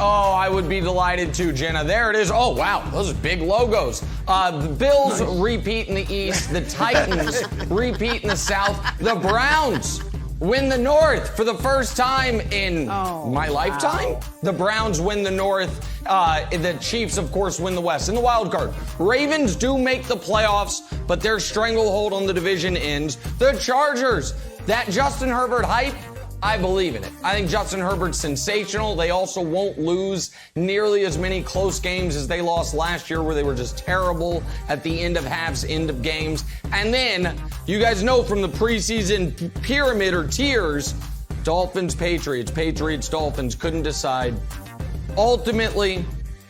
Oh, I would be delighted to, Jenna. There it is. Oh, wow. Those are big logos. The Bills repeat in the East. The Titans repeat in the South. The Browns win the North for the first time in my lifetime. The Browns win the North. The Chiefs, of course, win the West. In the wild card, Ravens do make the playoffs, but their stranglehold on the division ends. The Chargers, that Justin Herbert hype, I believe in it. I think Justin Herbert's sensational. They also won't lose nearly as many close games as they lost last year, where they were just terrible at the end of halves, end of games. And then, you guys know from the preseason pyramid or tiers, Dolphins, Patriots, Patriots, Dolphins, couldn't decide. Ultimately,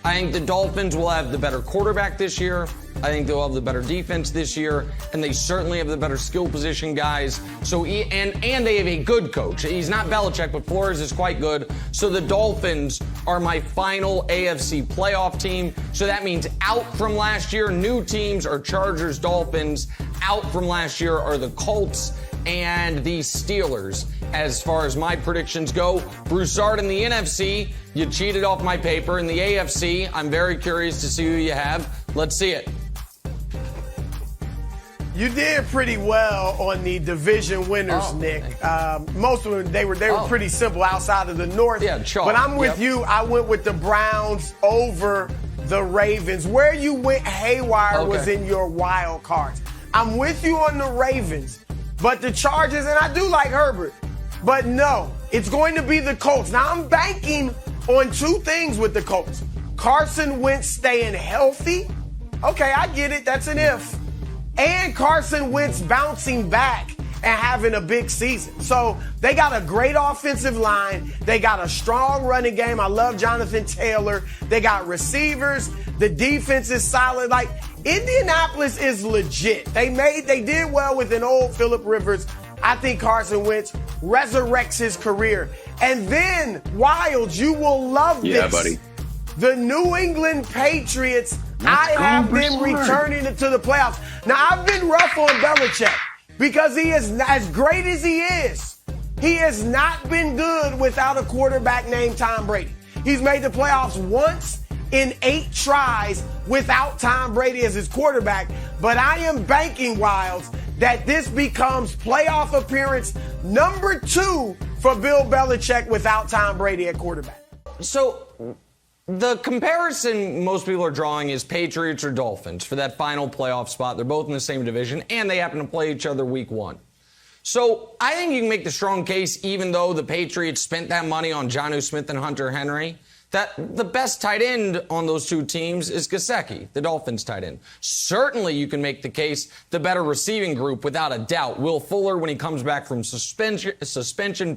I think the Dolphins will have the better quarterback this year. I think they'll have the better defense this year, and they certainly have the better skill position guys. So and they have a good coach. He's not Belichick, but Flores is quite good. So the Dolphins are my final AFC playoff team. So that means out from last year, new teams are Chargers, Dolphins. Out from last year are the Colts and the Steelers. As far as my predictions go, Broussard in the NFC, you cheated off my paper. In the AFC, I'm very curious to see who you have. Let's see it. You did pretty well on the division winners, Nick. Most of them, they were pretty simple outside of the North. Yeah, chalk. But I'm with you. I went with the Browns over the Ravens. Where you went haywire was in your wild cards. I'm with you on the Ravens, but the Chargers, and I do like Herbert, but no, it's going to be the Colts. Now, I'm banking on two things with the Colts. Carson Wentz staying healthy. Okay, I get it. That's an if. And Carson Wentz bouncing back and having a big season. So they got a great offensive line. They got a strong running game. I love Jonathan Taylor. They got receivers. The defense is solid. Like, Indianapolis is legit. They did well with an old Phillip Rivers. I think Carson Wentz resurrects his career. And then, Wilds, you will love this. Yeah, buddy. The New England Patriots, I have them returning to the playoffs. Now, I've been rough on Belichick because he is, as great as he has not been good without a quarterback named Tom Brady. He's made the playoffs once in 8 tries without Tom Brady as his quarterback. But I am banking, Wilds, that this becomes playoff appearance number 2 for Bill Belichick without Tom Brady at quarterback. So the comparison most people are drawing is Patriots or Dolphins for that final playoff spot. They're both in the same division, and they happen to play each other week 1. So I think you can make the strong case, even though the Patriots spent that money on Jonnu Smith and Hunter Henry, that the best tight end on those two teams is Gesicki, the Dolphins tight end. Certainly you can make the case the better receiving group, without a doubt. Will Fuller, when he comes back from suspension,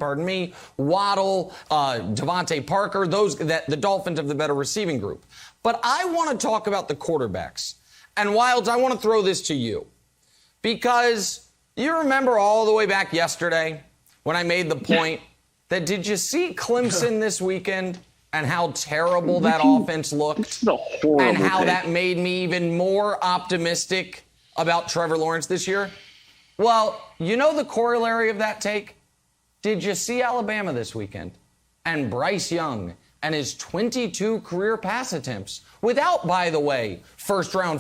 Waddle, Devontae Parker, the Dolphins have the better receiving group. But I want to talk about the quarterbacks. And Wilds, I want to throw this to you. Because you remember all the way back yesterday when I made the point that, did you see Clemson this weekend? And how terrible that offense looked, and how that made me even more optimistic about Trevor Lawrence this year? Well, you know the corollary of that take? Did you see Alabama this weekend? And Bryce Young and his 22 career pass attempts without, by the way, first round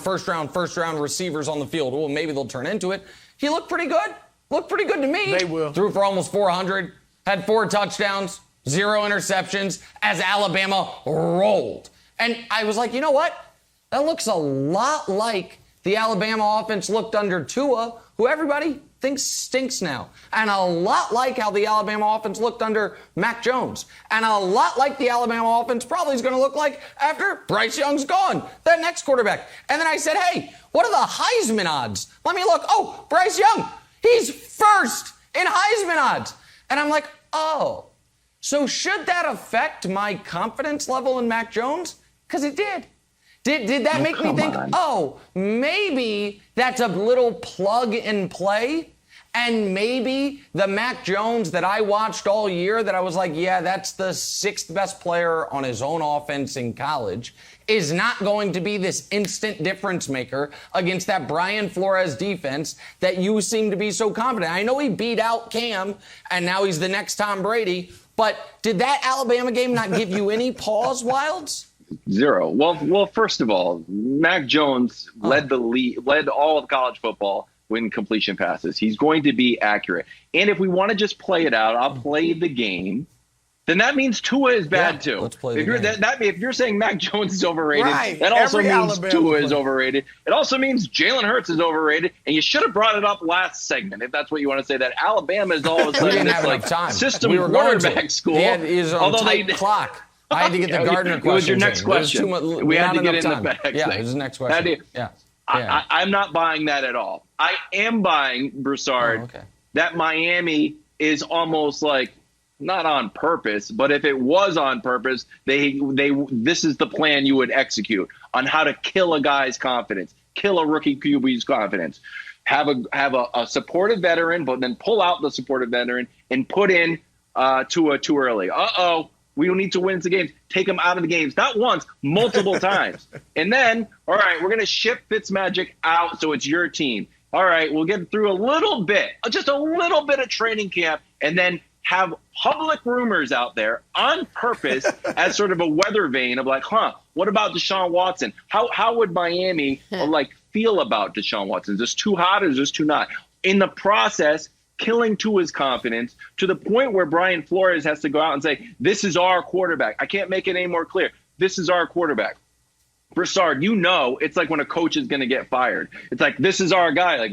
receivers on the field. Well, maybe they'll turn into it. He looked pretty good. Looked pretty good to me. They will. Threw for almost 400, had 4 touchdowns. 0 interceptions as Alabama rolled. And I was like, you know what? That looks a lot like the Alabama offense looked under Tua, who everybody thinks stinks now. And a lot like how the Alabama offense looked under Mac Jones. And a lot like the Alabama offense probably is going to look like after Bryce Young's gone, that next quarterback. And then I said, hey, what are the Heisman odds? Let me look. Oh, Bryce Young, he's first in Heisman odds. And I'm like, oh. So should that affect my confidence level in Mac Jones? Because it did. Did that make me think, oh, maybe that's a little plug and play? And maybe the Mac Jones that I watched all year, that I was like, yeah, that's the 6th best player on his own offense in college, is not going to be this instant difference maker against that Brian Flores defense that you seem to be so confident. I know he beat out Cam, and now he's the next Tom Brady, But did that Alabama game not give you any pause, Wilds? Zero. Well, first of all, Mac Jones led all of college football when completion passes. He's going to be accurate. And if we want to just play it out, I'll play the game. Then that means Tua is bad too. Let's play the game. If you're saying Mac Jones is overrated, right. that also Every means Alabama Tua is player. overrated. It also means Jalen Hurts is overrated. And you should have brought it up last segment, if that's what you want to say, that Alabama is all of a We sudden didn't this have like enough time. system We were going quarterback to. school. He had his own tight clock. I had to get the Gardner question. It was your next changed. question. We had not to get enough in the time. back. Yeah, it was the next question. Yeah. I'm not buying that at all. I am buying, Broussard, that Miami is almost like not on purpose, but if it was on purpose, this is the plan you would execute on how to kill a guy's confidence, kill a rookie QB's confidence. Have a supportive veteran, but then pull out the supportive veteran and put in Tua too early. We don't need to win the games. Take him out of the games, not once, multiple times. And then, all right, we're going to ship Fitzmagic out so it's your team. All right, we'll get through a little bit, just a little bit of training camp, and then have public rumors out there on purpose as sort of a weather vane of like, what about Deshaun Watson? How would Miami feel about Deshaun Watson? Is this too hot or is this too not? In the process, killing Tua's confidence to the point where Brian Flores has to go out and say, this is our quarterback. I can't make it any more clear. This is our quarterback. Broussard, it's like when a coach is going to get fired. It's like, this is our guy. Like,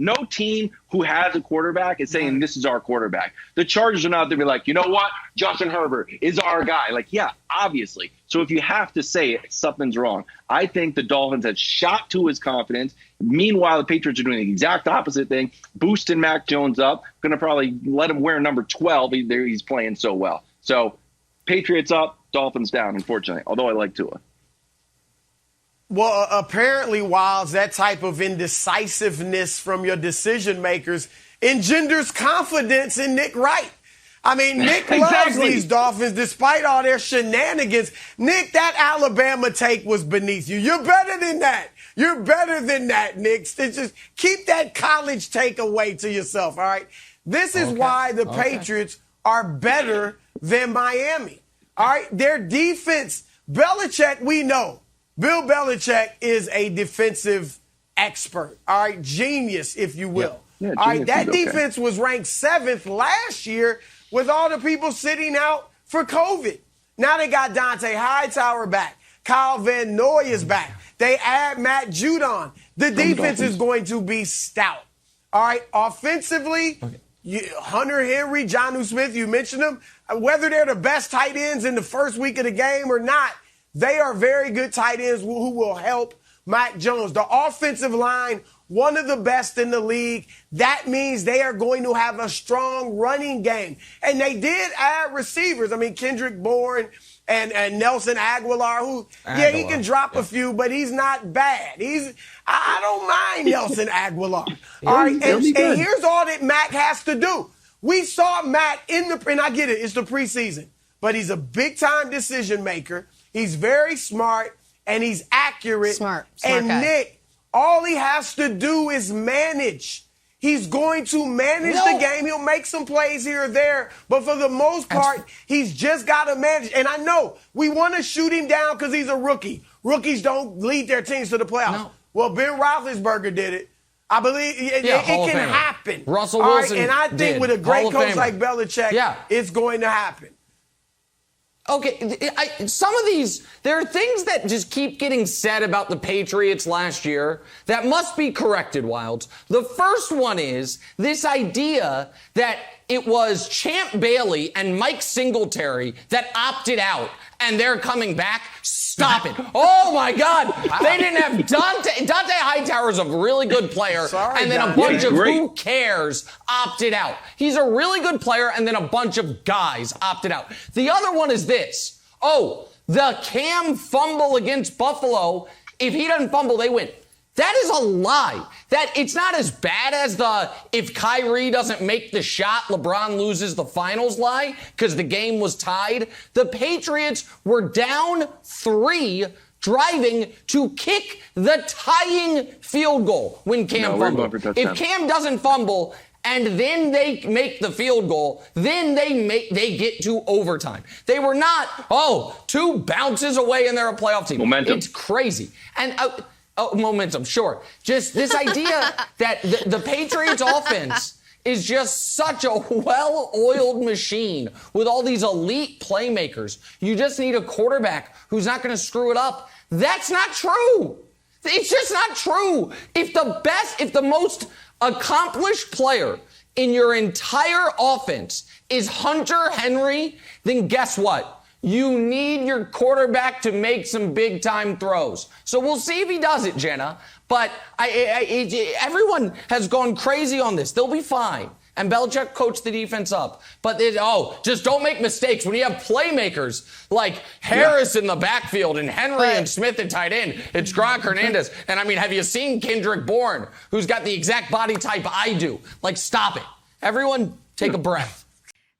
no team who has a quarterback is saying this is our quarterback. The Chargers are not to be like, you know what? Justin Herbert is our guy. Like, yeah, obviously. So if you have to say it, something's wrong. I think the Dolphins have shot to his confidence. Meanwhile, the Patriots are doing the exact opposite thing, boosting Mac Jones up, going to probably let him wear number 12. He's playing so well. So Patriots up, Dolphins down, unfortunately, although I like Tua. Well, apparently, Wilds, that type of indecisiveness from your decision makers engenders confidence in Nick Wright. I mean, Nick loves these Dolphins despite all their shenanigans. Nick, that Alabama take was beneath you. You're better than that. You're better than that, Nick. Just keep that college takeaway to yourself, all right? This is why the Patriots are better than Miami, all right? Their defense, Belichick, we know. Bill Belichick is a defensive expert, all right? Genius, if you will. Yeah, all right, that defense was ranked 7th last year with all the people sitting out for COVID. Now they got Dante Hightower back. Kyle Van Noy is back. They add Matt Judon. The defense is going to be stout. All right, offensively, Hunter Henry, Jonnu Smith, you mentioned them. Whether they're the best tight ends in the first week of the game or not, they are very good tight ends who will help Mac Jones. The offensive line, one of the best in the league. That means they are going to have a strong running game. And they did add receivers. I mean, Kendrick Bourne and Nelson Aguilar, he can drop a few, but he's not bad. I don't mind Nelson Aguilar. All right, and here's all that Mac has to do. We saw Mac and I get it, it's the preseason, but he's a big-time decision maker. He's very smart, and he's accurate. Smart and guy. Nick, all he has to do is manage. He's going to manage the game. He'll make some plays here or there, but for the most part, he's just got to manage. And I know we want to shoot him down because he's a rookie. Rookies don't lead their teams to the playoffs. No. Well, Ben Roethlisberger did it. I believe it can happen. Russell Wilson and I think with a great coach like Belichick, it's going to happen. Okay, some of these, there are things that just keep getting said about the Patriots last year that must be corrected, Wilds. The first one is this idea that it was Champ Bailey and Mike Singletary that opted out and they're coming back. Stop it. Oh, my God. They didn't have Dante. Dante Hightower's a really good player. And then a bunch of who cares opted out. He's a really good player, and then a bunch of guys opted out. The other one is this. Oh, the Cam fumble against Buffalo. If he doesn't fumble, they win. That is a lie. That it's not as bad as the if Kyrie doesn't make the shot, LeBron loses the finals lie because the game was tied. The Patriots were down 3 driving to kick the tying field goal when Cam fumbled. If Cam doesn't fumble and then they make the field goal, then they get to overtime. They were not, 2 bounces away and they're a playoff team. Momentum. It's crazy. And momentum, sure. Just this idea that the Patriots offense is just such a well-oiled machine with all these elite playmakers. You just need a quarterback who's not going to screw it up. That's not true. It's just not true. If the most accomplished player in your entire offense is Hunter Henry, then guess what? You need your quarterback to make some big-time throws. So we'll see if he does it, Jenna. But everyone has gone crazy on this. They'll be fine. And Belichick coached the defense up. But just don't make mistakes. When you have playmakers like Harris in the backfield and Henry and Smith at tight end, it's Gronk Hernandez. And, have you seen Kendrick Bourne, who's got the exact body type I do? Stop it. Everyone, take a breath.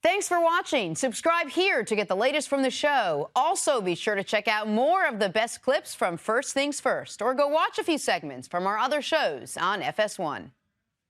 Thanks for watching. Subscribe here to get the latest from the show. Also, be sure to check out more of the best clips from First Things First, or go watch a few segments from our other shows on FS1.